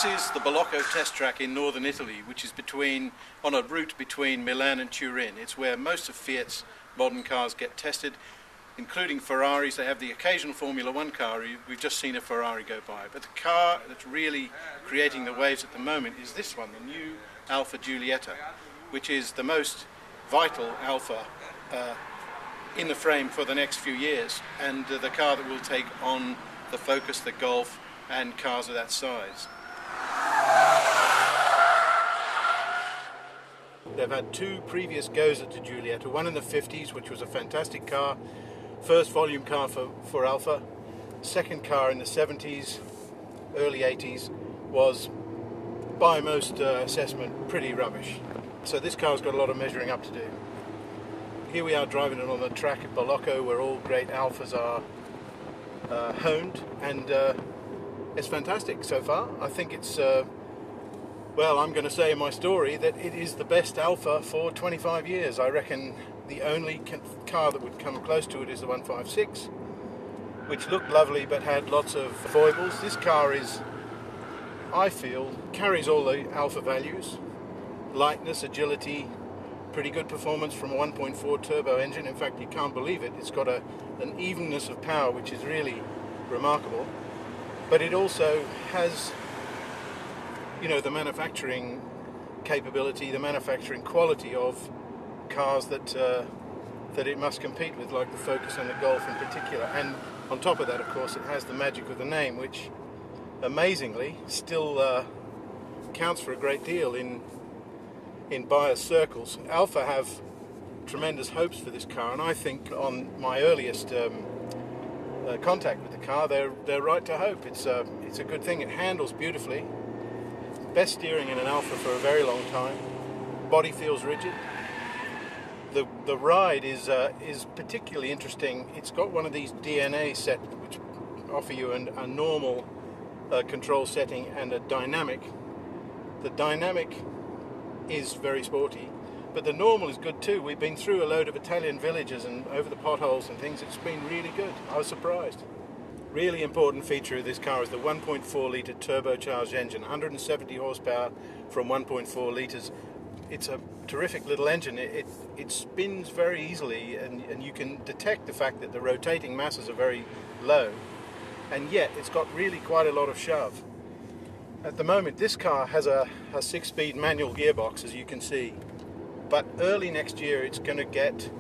This is the Bolocco test track in northern Italy, which is on a route between Milan and Turin. It's where most of Fiat's modern cars get tested, including Ferraris. They have the occasional Formula One car. We've just seen a Ferrari go by. But the car that's really creating the waves at the moment is this one, the new Alfa Giulietta, which is the most vital Alfa in the frame for the next few years, and the car that will take on the Focus, the Golf, and cars of that size. They've had two previous goes at the Giulietta, one in the 50s, which was a fantastic car, first volume car for Alfa. Second car in the 70s, early 80s, was by most assessment pretty rubbish. So this car's got a lot of measuring up to do. Here we are driving it on the track at Bolocco, where all great Alfas are honed, and it's fantastic so far. I think it's, well, I'm going to say in my story that it is the best Alfa for 25 years. I reckon the only car that would come close to it is the 156, which looked lovely but had lots of foibles. This car is, I feel, carries all the Alfa values: lightness, agility, pretty good performance from a 1.4 turbo engine. In fact, you can't believe it. It's got an evenness of power which is really remarkable. But it also has, you know, the manufacturing capability, the manufacturing quality of cars that it must compete with, like the Focus and the Golf in particular. And on top of that, of course, it has the magic of the name, which amazingly still counts for a great deal in buyers' circles. Alfa have tremendous hopes for this car, and I think on my earliest contact with the car, they're right to hope. It's a good thing. It handles beautifully. Best steering in an Alfa for a very long time. Body feels rigid. The ride is particularly interesting. It's got one of these DNA sets which offer you a normal control setting and a dynamic. The dynamic is very sporty, but the normal is good too. We've been through a load of Italian villages and over the potholes and things. It's been really good. I was surprised. Really important feature of this car is the 1.4 litre turbocharged engine, 170 horsepower from 1.4 litres. It's a terrific little engine. It spins very easily, and you can detect the fact that the rotating masses are very low, and yet it's got really quite a lot of shove. At the moment, this car has a 6-speed manual gearbox, as you can see, but early next year it's going to get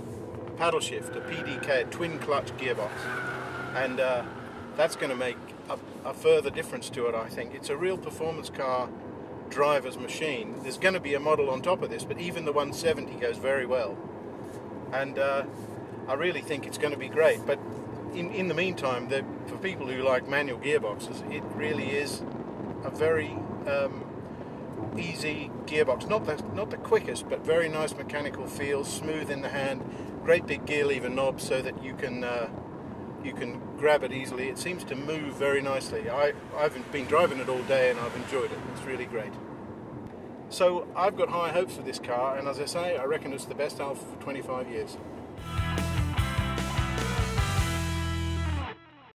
paddle shift, a PDK, a twin clutch gearbox, and that's going to make a further difference to it, I think. It's a real performance car driver's machine. There's going to be a model on top of this, but even the 170 goes very well, and I really think it's going to be great. But in the meantime, for people who like manual gearboxes, it really is a very easy gearbox. Not the quickest, but very nice mechanical feel, smooth in the hand, great big gear lever knobs so that you can grab it easily. It seems to move very nicely. I've been driving it all day and I've enjoyed it. It's really great. So I've got high hopes for this car, and as I say, I reckon it's the best Alfa for 25 years.